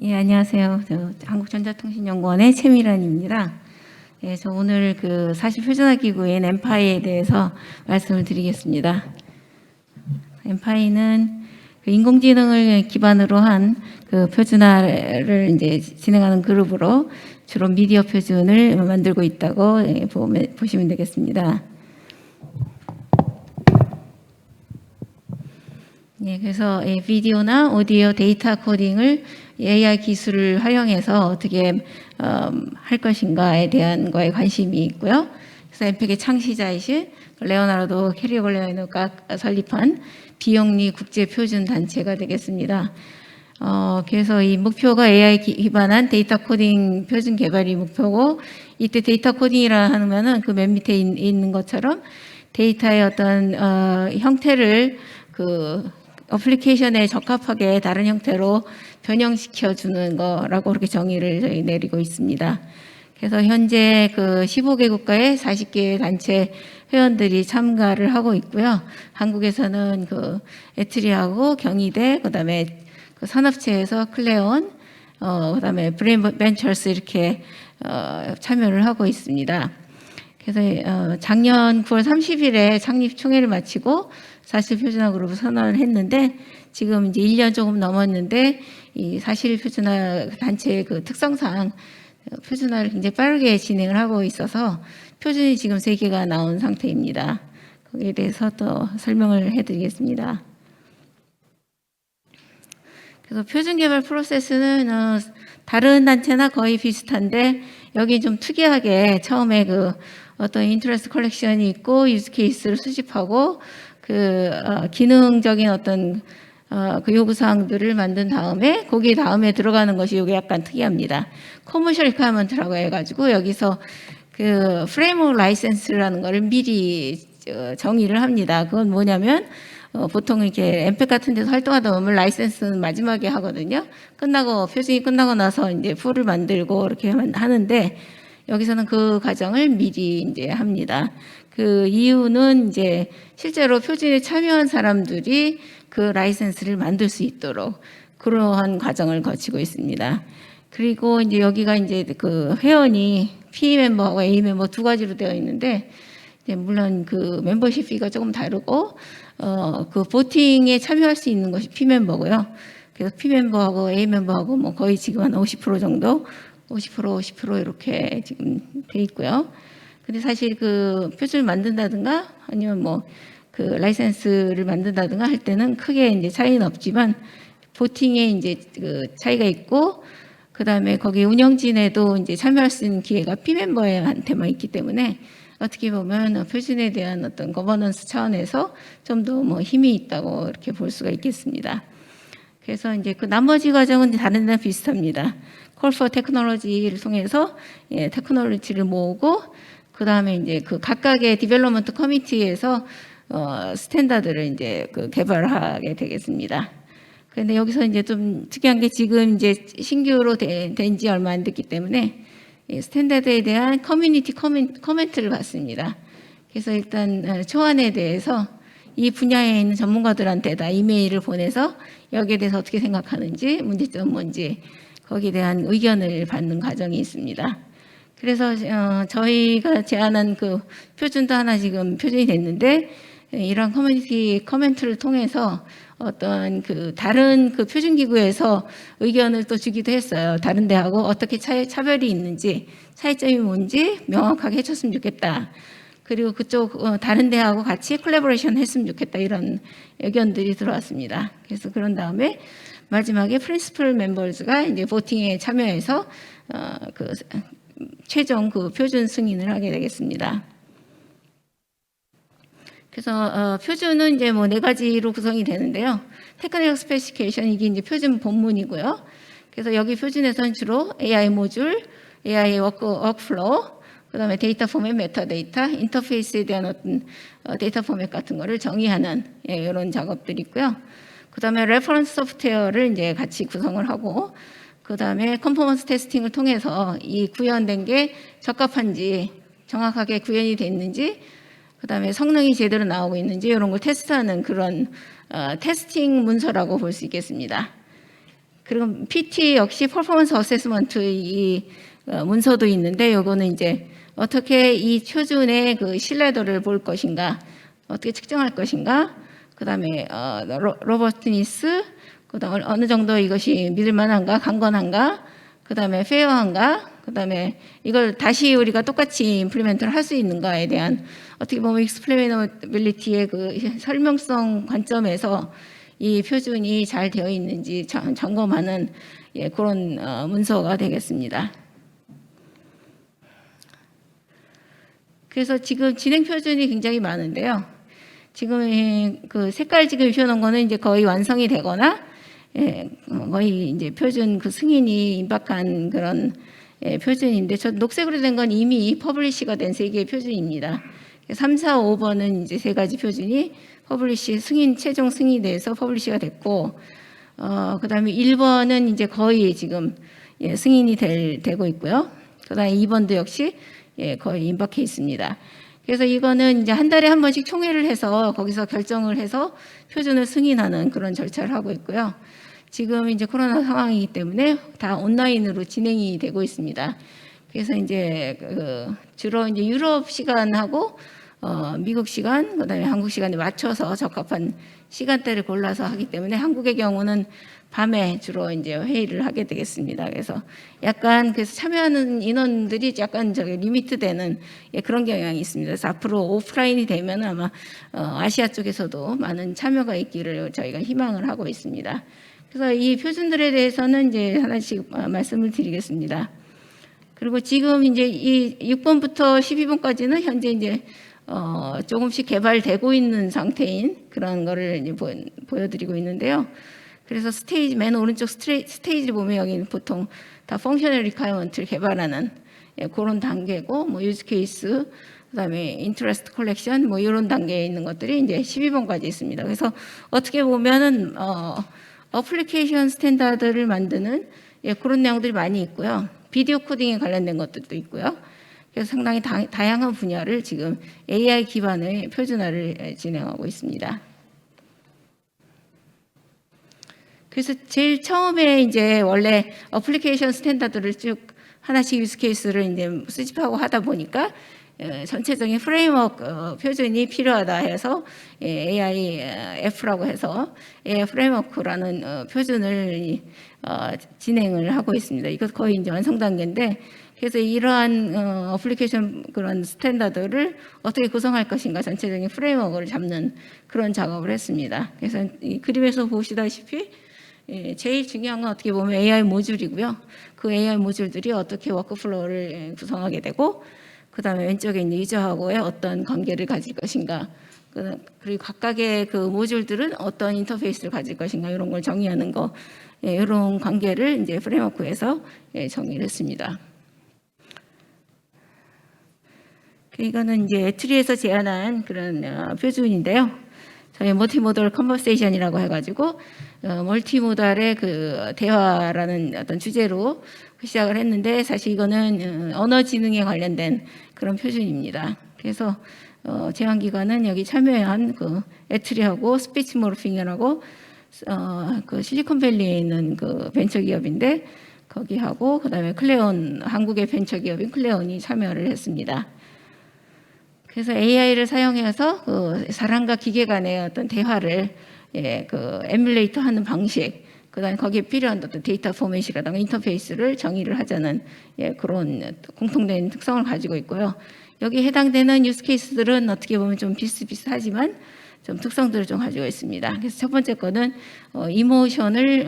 예, 안녕하세요. 저 한국전자통신연구원의 최미란입니다. 예, 저 오늘 그 사실표준화기구인 엠파이에 대해서 말씀을 드리겠습니다. 엠파이는 그 인공지능을 기반으로 한 그 표준화를 이제 진행하는 그룹으로 주로 미디어 표준을 만들고 있다고 보시면 되겠습니다. 예, 그래서 비디오나 오디오 데이터 코딩을 AI 기술을 활용해서 어떻게 할 것인가에 대한 거에 관심이 있고요. 그래서 엠팩의 창시자이신 레오나르도 캐리올레노가 설립한 비영리 국제 표준 단체가 되겠습니다. 그래서 이 목표가 AI 기반한 데이터 코딩 표준 개발이 목표고, 이때 데이터 코딩이라 하면은 그 맨 밑에 있는 것처럼 데이터의 어떤 형태를 그 어플리케이션에 적합하게 다른 형태로 변형시켜 주는 거라고 그렇게 정의를 저희 내리고 있습니다. 그래서 현재 그 15개 국가의 40개 단체 회원들이 참가를 하고 있고요. 한국에서는 그 에트리하고 경희대, 그다음에 그 산업체에서 클레온, 그다음에 브레인벤처스 이렇게 참여를 하고 있습니다. 그래서 작년 9월 30일에 창립 총회를 마치고 사실표준화 그룹을 선언을 했는데, 지금 이제 1년 조금 넘었는데 이 사실표준화 단체의 그 특성상 표준화를 굉장히 빠르게 진행을 하고 있어서 표준이 지금 3개가 나온 상태입니다. 거기에 대해서 또 설명을 해드리겠습니다. 그래서 표준 개발 프로세스는 다른 단체나 거의 비슷한데, 여기 좀 특이하게 처음에 그 어떤 인터레스트 컬렉션이 있고 유즈 케이스를 수집하고 그 기능적인 어떤 그 요구사항들을 만든 다음에 거기 다음에 들어가는 것이 이게 약간 특이합니다. 커머셜 리퀘어먼트라고 해가지고 여기서 그 프레임워크 라이센스라는 거를 미리 정의를 합니다. 그건 뭐냐면 보통 이렇게 엠팩 같은 데서 활동하다 보면 라이센스는 마지막에 하거든요. 표준이 끝나고 나서 이제 풀을 만들고 이렇게 하는데, 여기서는 그 과정을 미리 이제 합니다. 그 이유는 이제 실제로 표준에 참여한 사람들이 그 라이센스를 만들 수 있도록 그러한 과정을 거치고 있습니다. 그리고 이제 여기가 이제 그 회원이 P 멤버하고 A 멤버 두 가지로 되어 있는데, 물론 그 멤버십 피가 조금 다르고 그 보팅에 참여할 수 있는 것이 P 멤버고요. 그래서 P 멤버하고 A 멤버하고 뭐 거의 지금 한 50% 정도, 50% 이렇게 지금 돼 있고요. 근데 사실 그 표준을 만든다든가 아니면 뭐 그 라이센스를 만든다든가 할 때는 크게 이제 차이는 없지만, 보팅에 이제 그 차이가 있고, 그 다음에 거기 운영진에도 이제 참여할 수 있는 기회가 P 멤버한테만 있기 때문에 어떻게 보면 표준에 대한 어떤 거버넌스 차원에서 좀 더 뭐 힘이 있다고 이렇게 볼 수가 있겠습니다. 그래서 이제 그 나머지 과정은 다른 데랑 비슷합니다. 콜 포 테크놀로지를 통해서 테크놀로지를 모으고, 그 다음에 이제 그 각각의 디벨롭먼트 커미티에서 스탠다드를 이제 그 개발하게 되겠습니다. 그런데 여기서 이제 좀 특이한 게, 지금 이제 신규로 된 지 얼마 안 됐기 때문에 스탠다드에 대한 커뮤니티 코멘트를 받습니다. 그래서 일단 초안에 대해서 이 분야에 있는 전문가들한테 다 이메일을 보내서 여기에 대해서 어떻게 생각하는지, 문제점 뭔지 거기에 대한 의견을 받는 과정이 있습니다. 그래서 저희가 제안한 그 표준도 하나 지금 표준이 됐는데, 이런 커뮤니티 코멘트를 통해서 어떤 그 다른 그 표준기구에서 의견을 또 주기도 했어요. 다른 데하고 어떻게 차별이 있는지, 차이점이 뭔지 명확하게 해줬으면 좋겠다. 그리고 그쪽 다른 데하고 같이 콜라보레이션 했으면 좋겠다, 이런 의견들이 들어왔습니다. 그래서 그런 다음에 마지막에 프린시플 멤버즈가 이제 보팅에 참여해서 그 최종 그 표준 승인을 하게 되겠습니다. 그래서 표준은 이제 뭐 4가지로 구성이 되는데요. 테크니컬 스페시피케이션, 이게 이제 표준 본문이고요. 그래서 여기 표준에서는 주로 AI 모듈, AI 워크플로우, 그다음에 데이터 포맷, 메타데이터, 인터페이스에 대한 어떤 데이터 포맷 같은 거를 정의하는 이런 작업들이 있고요. 그다음에 레퍼런스 소프트웨어를 이제 같이 구성을 하고, 그다음에 컨포먼스 테스팅을 통해서 이 구현된 게 적합한지, 정확하게 구현이 됐는지, 그다음에 성능이 제대로 나오고 있는지 이런 걸 테스트하는 그런 테스팅 문서라고 볼 수 있겠습니다. 그리고 PT 역시 퍼포먼스 어세스먼트 이 문서도 있는데 요거는 이제 어떻게 이 표준의 그 신뢰도를 볼 것인가, 어떻게 측정할 것인가, 그다음에 로버스니스, 그다음 어느 정도 이것이 믿을 만한가, 강건한가, 그다음에 페어한가, 그다음에 이걸 다시 우리가 똑같이 임플리멘트를 할 수 있는가에 대한 어떻게 보면 익스플레이너빌리티의 그 설명성 관점에서 이 표준이 잘 되어 있는지 점검하는 그런 문서가 되겠습니다. 그래서 지금 진행 표준이 굉장히 많은데요. 지금 그 색깔 지금 입혀놓은 거는 이제 거의 완성이 되거나 거의 이제 표준 그 승인이 임박한 그런 표준인데, 저 녹색으로 된 건 이미 퍼블리시가 된 3개의 표준입니다. 3, 4, 5번은 이제 3가지 표준이 퍼블리시 최종 승인이 돼서 퍼블리시가 됐고, 그다음에 1번은 이제 거의 지금 승인이 되고 있고요. 그다음에 2번도 역시 거의 임박해 있습니다. 그래서 이거는 이제 한 달에 한 번씩 총회를 해서 거기서 결정을 해서 표준을 승인하는 그런 절차를 하고 있고요. 지금 이제 코로나 상황이기 때문에 다 온라인으로 진행이 되고 있습니다. 그래서 이제 주로 이제 유럽 시간하고 미국 시간, 그다음에 한국 시간에 맞춰서 적합한 시간대를 골라서 하기 때문에 한국의 경우는 밤에 주로 이제 회의를 하게 되겠습니다. 그래서 약간 그래서 참여하는 인원들이 약간 리미트되는 그런 경향이 있습니다. 그래서 앞으로 오프라인이 되면 아마 아시아 쪽에서도 많은 참여가 있기를 저희가 희망을 하고 있습니다. 그래서 이 표준들에 대해서는 이제 하나씩 말씀을 드리겠습니다. 그리고 지금 이제 이 6번부터 12번까지는 현재 이제 조금씩 개발되고 있는 상태인 그런 거를 이제 보여드리고 있는데요. 그래서 맨 오른쪽 스테이지를 보면 여기는 보통 다 펑셔널 리콰이어먼트를 개발하는 그런 단계고, 뭐 유즈 케이스, 그다음에 인터레스트 컬렉션 뭐 이런 단계에 있는 것들이 이제 12번까지 있습니다. 그래서 어떻게 보면은 어플리케이션 스탠다드를 만드는 그런 내용들이 많이 있고요. 비디오 코딩에 관련된 것들도 있고요. 그래서 상당히 다양한 분야를 지금 AI 기반의 표준화를 진행하고 있습니다. 그래서 제일 처음에 이제 원래 어플리케이션 스탠다드를 쭉 하나씩 유즈 케이스를 이제 수집하고 하다 보니까 전체적인 프레임워크 표준이 필요하다 해서 AIF라고 해서 AI 프레임워크라는 표준을 진행을 하고 있습니다. 이것 거의 이제 완성 단계인데, 그래서 이러한 어플리케이션 그런 스탠다드를 어떻게 구성할 것인가 전체적인 프레임워크를 잡는 그런 작업을 했습니다. 그래서 이 그림에서 보시다시피 제일 중요한 건 어떻게 보면 AI 모듈이고요. 그 AI 모듈들이 어떻게 워크플로우를 구성하게 되고, 그 다음에 왼쪽에 있는 유저하고의 어떤 관계를 가질 것인가, 그리고 각각의 그 모듈들은 어떤 인터페이스를 가질 것인가, 이런 걸 정의하는 거, 이런 관계를 이제 프레임워크에서 정의를 했습니다. 이거는 이제 에트리에서 제안한 그런 표준인데요. 저희 멀티모달 컨버세이션이라고 해가지고 멀티모달의 그 대화라는 어떤 주제로 시작을 했는데, 사실 이거는 언어 지능에 관련된 그런 표준입니다. 그래서 제안기관은 여기 참여한 그 에트리하고 스피치 모르핑이라고 그 실리콘밸리에 있는 그 벤처기업인데, 거기하고 그다음에 클레온, 한국의 벤처기업인 클레온이 참여를 했습니다. 그래서 AI를 사용해서 그 사람과 기계 간의 어떤 대화를 그 에뮬레이터 하는 방식, 그다음에 거기에 필요한 어떤 데이터 포맷이라든가 인터페이스를 정의를 하자는 그런 공통된 특성을 가지고 있고요. 여기 해당되는 유스 케이스들은 어떻게 보면 좀 비슷비슷하지만 좀 특성들을 좀 가지고 있습니다. 그래서 첫 번째 거는 이모션을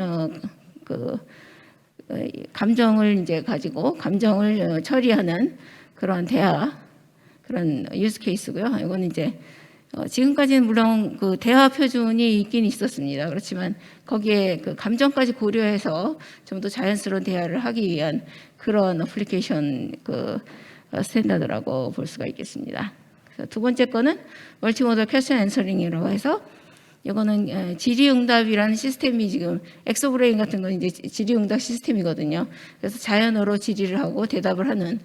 감정을 이제 가지고 감정을 처리하는 그런 대화, 그런 유스 케이스고요. 이거는 이제 지금까지는 물론 그 대화 표준이 있긴 있었습니다. 그렇지만 거기에 그 감정까지 고려해서 좀 더 자연스러운 대화를 하기 위한 그런 어플리케이션 그 스탠다드라고 볼 수가 있겠습니다. 그래서 두 번째 거는 멀티모달 퀘스천 앤서링이라고 해서, 이거는 질의응답이라는 시스템이 지금 엑소브레인 같은 건 이제 질의응답 시스템이거든요. 그래서 자연어로 질의를 하고 대답을 하는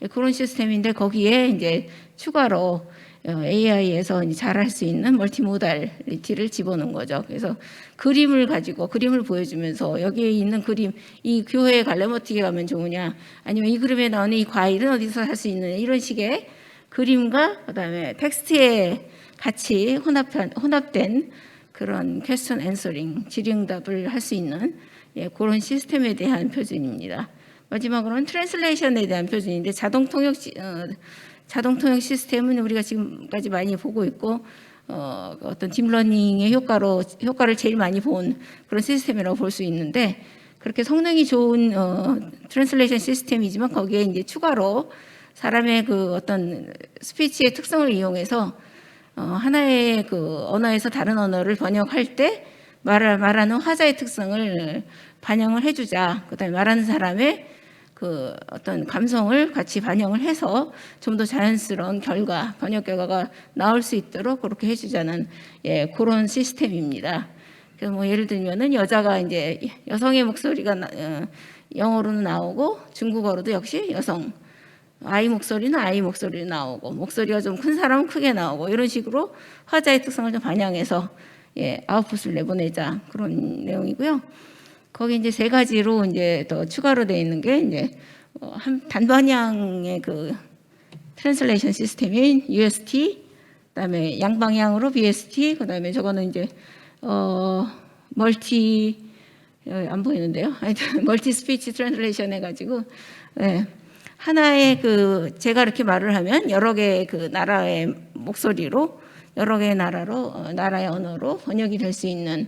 그런 시스템인데, 거기에 이제 추가로 AI에서 잘할 수 있는 멀티모달리티를 집어넣은 거죠. 그래서 그림을 가지고 그림을 보여주면서 여기에 있는 그림, 이 교회에 가려면 어떻게 가면 좋으냐, 아니면 이 그림에 나오는 이 과일은 어디서 살 수 있는, 이런 식의 그림과 그다음에 텍스트에 같이 혼합된 그런 퀘스천 앤서링, 질의응답을 할 수 있는 그런 시스템에 대한 표준입니다. 마지막으로는 트랜슬레이션에 대한 표준인데, 자동 통역 시스템은 우리가 지금까지 많이 보고 있고, 어떤 딥러닝의 효과를 제일 많이 본 그런 시스템이라고 볼 수 있는데, 그렇게 성능이 좋은 트랜슬레이션 시스템이지만 거기에 이제 추가로 사람의 그 어떤 스피치의 특성을 이용해서 하나의 그 언어에서 다른 언어를 번역할 때 말하는 화자의 특성을 반영을 해주자. 그다음에 말하는 사람의 그 어떤 감성을 같이 반영을 해서 좀 더 자연스러운 번역 결과가 나올 수 있도록 그렇게 해주자는 그런 시스템입니다. 그래서 뭐 예를 들면은 여자가 이제 여성의 목소리가 영어로는 나오고 중국어로도 역시 여성, 아이 목소리는 아이 목소리로 나오고, 목소리가 좀 큰 사람은 크게 나오고, 이런 식으로 화자의 특성을 좀 반영해서 아웃풋을 내보내자, 그런 내용이고요. 거기 이제 세 가지로 이제 더 추가로 되어 있는 게 이제 단방향의 그 트랜슬레이션 시스템인 UST, 그다음에 양방향으로 BST, 그다음에 저거는 이제 안 보이는데요. 하여튼 멀티 스피치 트랜슬레이션 해가지고 하나의 제가 이렇게 말을 하면 여러 개의 그 나라의 목소리로 여러 개의 나라의 언어로 번역이 될 수 있는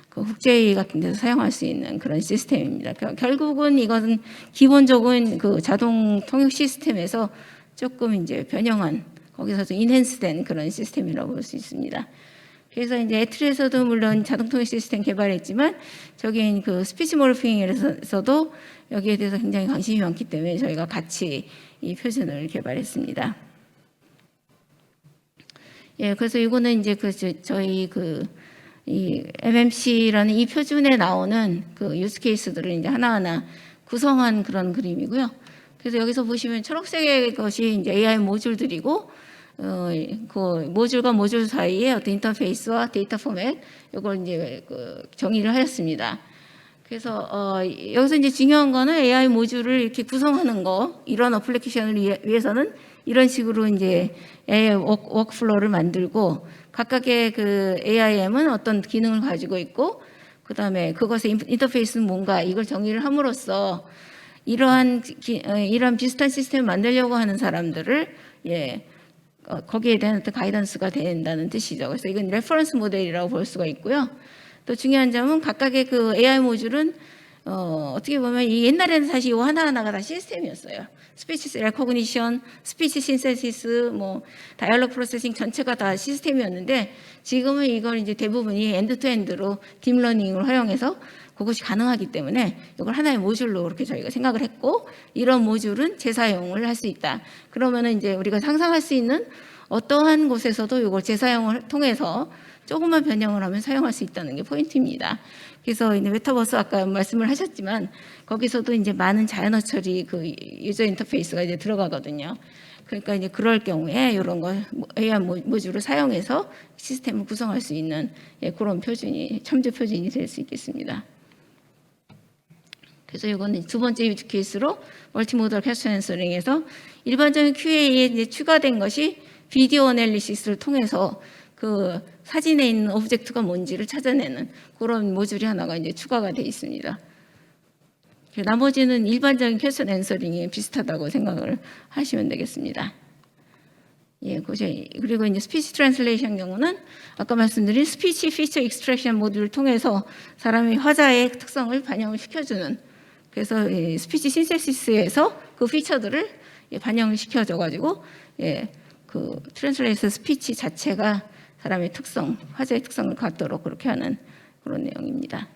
그 국제회의 같은 데서 사용할 수 있는 그런 시스템입니다. 결국은 이것은 기본적인 그 자동 통역 시스템에서 조금 이제 변형한, 거기서 좀 인핸스된 그런 시스템이라고 볼 수 있습니다. 그래서 이제 애틀에서도 물론 자동 통역 시스템 개발했지만, 저긴 그 스피치 모르핑에서도 여기에 대해서 굉장히 관심이 많기 때문에 저희가 같이 이 표준을 개발했습니다. 그래서 이거는 이제 저희 이 MMC라는 이 표준에 나오는 그 유스 케이스들을 이제 하나하나 구성한 그런 그림이고요. 그래서 여기서 보시면 초록색의 것이 이제 AI 모듈들이고, 그 모듈과 모듈 사이에 어떤 인터페이스와 데이터 포맷, 이걸 이제 정의를 하였습니다. 그래서 여기서 이제 중요한 거는 AI 모듈을 이렇게 구성하는 거, 이런 어플리케이션을 위해서는 이런 식으로 이제 AI 워크플로우를 만들고, 각각의 그 AIM은 어떤 기능을 가지고 있고, 그 다음에 그것의 인터페이스는 뭔가, 이걸 정의를 함으로써 이러한 비슷한 시스템을 만들려고 하는 사람들을 거기에 대한 어떤 가이던스가 된다는 뜻이죠. 그래서 이건 레퍼런스 모델이라고 볼 수가 있고요. 또 중요한 점은 각각의 그 AI 모듈은 어떻게 보면 이 옛날에는 사실 이 하나하나가 다 시스템이었어요. 스피치 레코그니션, 스피치 신세시스, 뭐 다이얼로그 프로세싱 전체가 다 시스템이었는데, 지금은 이걸 이제 대부분이 엔드투엔드로 딥러닝을 활용해서 그것이 가능하기 때문에 이걸 하나의 모듈로 그렇게 저희가 생각을 했고, 이런 모듈은 재사용을 할 수 있다. 그러면은 이제 우리가 상상할 수 있는 어떠한 곳에서도 이걸 재사용을 통해서 조금만 변형을 하면 사용할 수 있다는 게 포인트입니다. 그래서 이제 메타버스 아까 말씀을 하셨지만, 거기서도 이제 많은 자연어 처리 그 유저 인터페이스가 이제 들어가거든요. 그러니까 이제 그럴 경우에 이런 거 AI 모듈을 사용해서 시스템을 구성할 수 있는 그런 첨지 표준이 될 수 있겠습니다. 그래서 이거는 두 번째 유즈 케이스로 멀티모달 퀘스천 앤서링에서 일반적인 QA에 이제 추가된 것이 비디오 애널리시스를 통해서 그 사진에 있는 오브젝트가 뭔지를 찾아내는 그런 모듈이 하나가 이제 추가가 되어 있습니다. 나머지는 일반적인 퀘스천 앤서링이 비슷하다고 생각을 하시면 되겠습니다. 그리고 이제 스피치 트랜슬레이션 경우는 아까 말씀드린 스피치 피처 익스트랙션 모듈을 통해서 사람의 화자의 특성을 반영을 시켜주는, 그래서 스피치 신세시스에서 그 피처들을 반영을 시켜줘가지고 그 트랜슬레이션 스피치 자체가 사람의 특성, 화자의 특성을 갖도록 그렇게 하는 그런 내용입니다.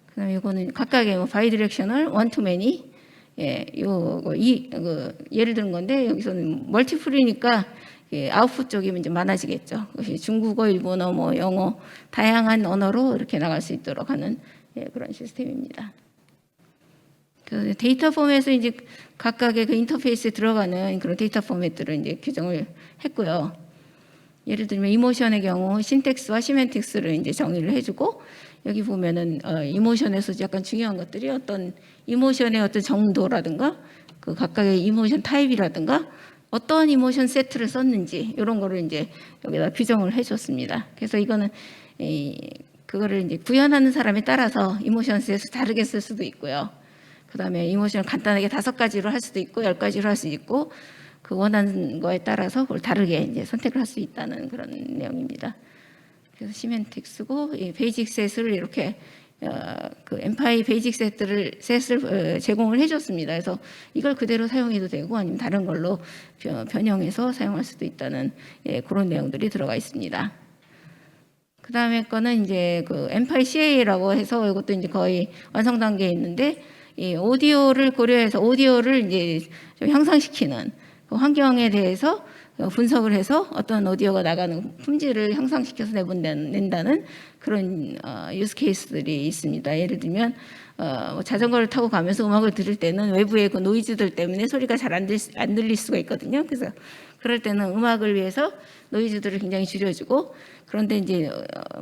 그다음에 이거는 각각의 바이디렉셔널 원투매니, 예를 든 건데, 여기서는 멀티플이니까 아웃풋 쪽이 이제 많아지겠죠. 그것이 중국어, 일본어, 뭐 영어, 다양한 언어로 이렇게 나갈 수 있도록 하는 그런 시스템입니다. 그 데이터 포맷에서 이제 각각의 그 인터페이스에 들어가는 그런 데이터 포맷들을 이제 규정을 했고요. 예를 들면 이모션의 경우 신텍스와 시멘틱스를 이제 정의를 해주고, 여기 보면은 이모션에서 약간 중요한 것들이 어떤 이모션의 어떤 정도라든가 그 각각의 이모션 타입이라든가 어떤 이모션 세트를 썼는지 이런 거를 이제 여기다 규정을 해줬습니다. 그래서 이거는 그거를 이제 구현하는 사람에 따라서 이모션 셋을 다르게 쓸 수도 있고요. 그 다음에 이모션을 간단하게 5가지로 할 수도 있고 10가지로 할 수 있고 그 원하는 거에 따라서 그걸 다르게 이제 선택을 할 수 있다는 그런 내용입니다. 그래서 시멘틱스고 이 베이직 셋을 이렇게 그 엠파이 베이직 셋을 제공을 해줬습니다. 그래서 이걸 그대로 사용해도 되고 아니면 다른 걸로 변형해서 사용할 수도 있다는 그런 내용들이 들어가 있습니다. 그 다음에 거는 이제 그 엠파이 CA라고 해서 이것도 이제 거의 완성 단계에 있는데 이 오디오를 고려해서 오디오를 이제 좀 향상시키는 그 환경에 대해서 분석을 해서 어떤 오디오가 나가는 품질을 향상시켜서 낸다는 그런 유스 케이스들이 있습니다. 예를 들면 자전거를 타고 가면서 음악을 들을 때는 외부의 그 노이즈들 때문에 소리가 잘 안 들릴 수가 있거든요. 그래서 그럴 때는 음악을 위해서 노이즈들을 굉장히 줄여주고, 그런데 이제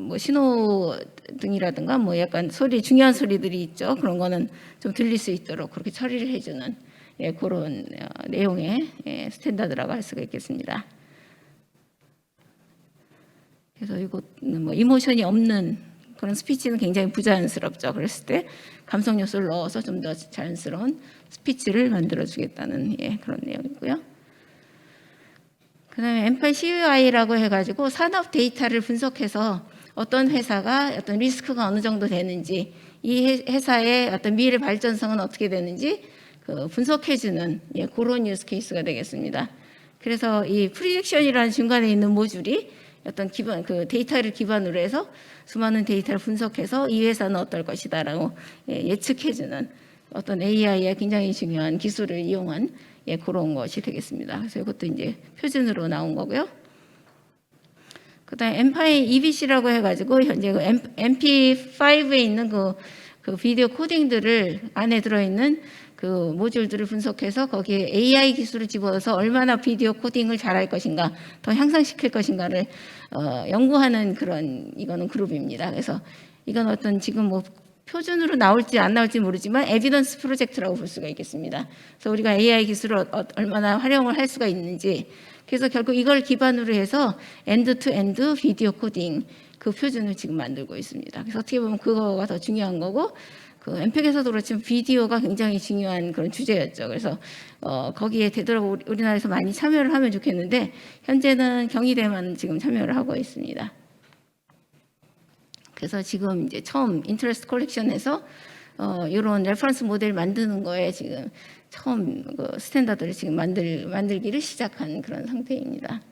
뭐 신호등이라든가 뭐 약간 중요한 소리들이 있죠. 그런 거는 좀 들릴 수 있도록 그렇게 처리를 해주는 그런 내용의 스탠다드라고 할 수가 있겠습니다. 그래서 이것은 뭐 이모션이 없는 그런 스피치는 굉장히 부자연스럽죠. 그랬을 때 감성 요소를 넣어서 좀 더 자연스러운 스피치를 만들어주겠다는 그런 내용이고요. 그다음에 엠파이 CUI라고 해가지고 산업 데이터를 분석해서 어떤 회사가 어떤 리스크가 어느 정도 되는지, 이 회사의 어떤 미래 발전성은 어떻게 되는지 그 분석해주는 그런 유스 케이스가 되겠습니다. 그래서 이 프리딕션이라는 중간에 있는 모듈이 어떤 기반 그 데이터를 기반으로 해서 수많은 데이터를 분석해서 이 회사는 어떨 것이다라고 예측해주는 어떤 AI의 굉장히 중요한 기술을 이용한 그런 것이 되겠습니다. 그래서 이것도 이제 표준으로 나온 거고요. 그다음에 엠파이 EBC라고 해가지고 현재 그 MP5에 있는 그 비디오 코딩들을 안에 들어있는 그 모듈들을 분석해서 거기에 AI 기술을 집어넣어서 얼마나 비디오 코딩을 잘할 것인가, 더 향상시킬 것인가를 연구하는 그런 이거는 그룹입니다. 그래서 이건 어떤 지금 뭐 표준으로 나올지 안 나올지 모르지만 에비던스 프로젝트라고 볼 수가 있겠습니다. 그래서 우리가 AI 기술을 얼마나 활용을 할 수가 있는지, 그래서 결국 이걸 기반으로 해서 엔드 투 엔드 비디오 코딩 그 표준을 지금 만들고 있습니다. 그래서 어떻게 보면 그거가 더 중요한 거고, 그 엠팩에서도 그렇지만 비디오가 굉장히 중요한 그런 주제였죠. 그래서 거기에 되도록 우리나라에서 많이 참여를 하면 좋겠는데 현재는 경희대만 지금 참여를 하고 있습니다. 그래서 지금 이제 처음 인터레스트 컬렉션에서 이런 레퍼런스 모델 만드는 거에 지금 처음 그 스탠다드를 지금 만들기를 시작한 그런 상태입니다.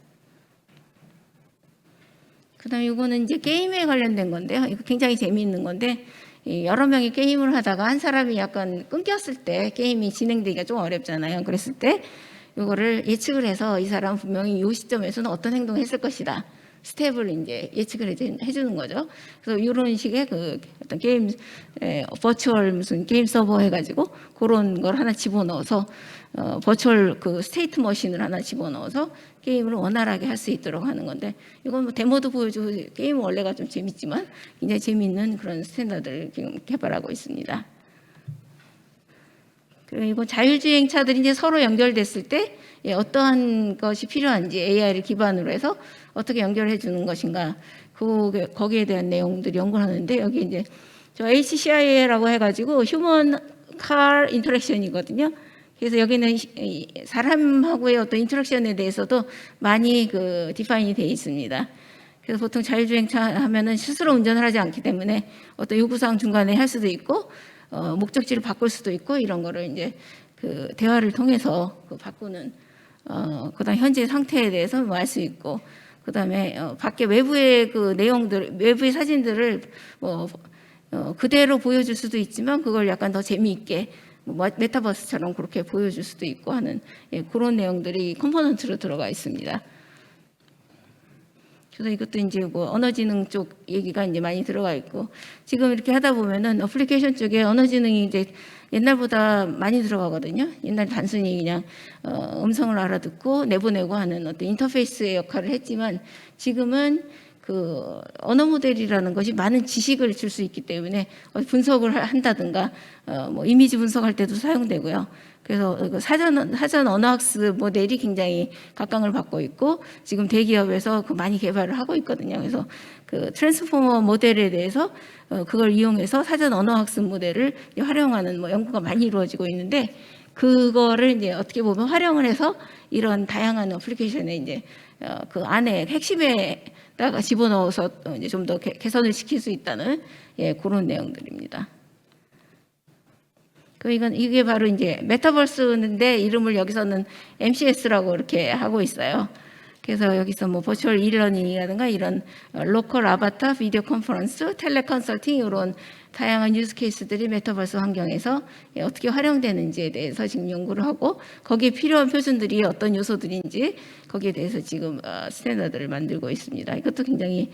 그다음에 이거는 이제 게임에 관련된 건데요. 이거 굉장히 재미있는 건데, 여러 명이 게임을 하다가 한 사람이 약간 끊겼을 때 게임이 진행되기가 좀 어렵잖아요. 그랬을 때 이거를 예측을 해서 이 사람 분명히 이 시점에서는 어떤 행동을 했을 것이다, 스텝을 이제 예측을 해주는 거죠. 그래서 이런 식의 그 어떤 게임 버추얼 무슨 게임 서버 해가지고 그런 걸 하나 집어넣어서 버추얼 그 스테이트 머신을 하나 집어넣어서 게임을 원활하게 할 수 있도록 하는 건데, 이건 뭐 데모도 보여주고 게임은 원래가 좀 재밌지만 굉장히 재미있는 그런 스탠다드를 지금 개발하고 있습니다. 그리고 자율주행차들이 이제 서로 연결됐을 때 어떠한 것이 필요한지 AI를 기반으로 해서 어떻게 연결해 주는 것인가, 거기에 대한 내용들이 연구를 하는데, 여기 이제 저 HCIA라고 해가지고 휴먼 칼 인터랙션이거든요. 그래서 여기는 사람하고의 어떤 인터랙션에 대해서도 많이 그 디파인이 되어 있습니다. 그래서 보통 자율주행차 하면은 스스로 운전을 하지 않기 때문에 어떤 요구사항 중간에 할 수도 있고 목적지를 바꿀 수도 있고, 이런 거를 이제 그 대화를 통해서 그 바꾸는 그다음 현재 상태에 대해서 뭐 알 수 있고, 그다음에 밖에 외부의 그 내용들, 외부의 사진들을 뭐 그대로 보여줄 수도 있지만 그걸 약간 더 재미있게 뭐 메타버스처럼 그렇게 보여줄 수도 있고 하는 그런 내용들이 컴포넌트로 들어가 있습니다. 그래서 이것도 이제 뭐 언어지능 쪽 얘기가 이제 많이 들어가 있고, 지금 이렇게 하다 보면은 어플리케이션 쪽에 언어지능이 이제 옛날보다 많이 들어가거든요. 옛날 단순히 그냥 음성을 알아듣고 내보내고 하는 어떤 인터페이스의 역할을 했지만, 지금은 그 언어 모델이라는 것이 많은 지식을 줄 수 있기 때문에 분석을 한다든가 뭐 이미지 분석할 때도 사용되고요. 그래서 사전 언어학습 모델이 굉장히 각광을 받고 있고, 지금 대기업에서 그 많이 개발을 하고 있거든요. 그래서 그 트랜스포머 모델에 대해서 그걸 이용해서 사전 언어학습 모델을 활용하는 뭐 연구가 많이 이루어지고 있는데, 그거를 이제 어떻게 보면 활용을 해서 이런 다양한 어플리케이션에 이제 그 안에 핵심에다가 집어넣어서 이제 좀 더 개선을 시킬 수 있다는 그런 내용들입니다. 이게 바로 이제 메타버스인데 이름을 여기서는 MCS라고 이렇게 하고 있어요. 그래서 여기서 뭐 버추얼 이러닝이라든가 이런 로컬 아바타, 비디오 컨퍼런스, 텔레 컨설팅 이런 다양한 유즈 케이스들이 메타버스 환경에서 어떻게 활용되는지에 대해서 지금 연구를 하고, 거기에 필요한 표준들이 어떤 요소들인지 거기에 대해서 지금 스탠다드를 만들고 있습니다. 이것도 굉장히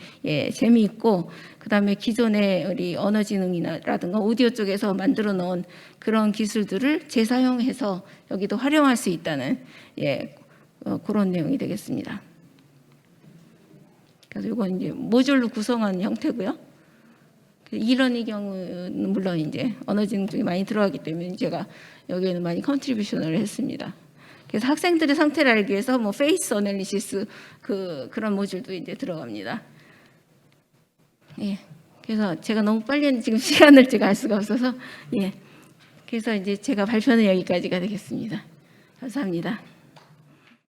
재미있고, 그다음에 기존의 우리 언어지능이라든가 오디오 쪽에서 만들어 놓은 그런 기술들을 재사용해서 여기도 활용할 수 있다는 그런 내용이 되겠습니다. 그래서 이건 이제 모듈로 구성한 형태고요. 이런 경우는 물론 이제 언어지능 쪽이 많이 들어가기 때문에 제가 여기에는 많이 컨트리뷰션을 했습니다. 그래서 학생들의 상태를 알기 위해서 뭐 페이스 어널리시스 그런 모듈도 이제 들어갑니다. 그래서 제가 너무 빨리 지금 시간을 제가 알 수가 없어서 그래서 이제 제가 발표는 여기까지가 되겠습니다. 감사합니다.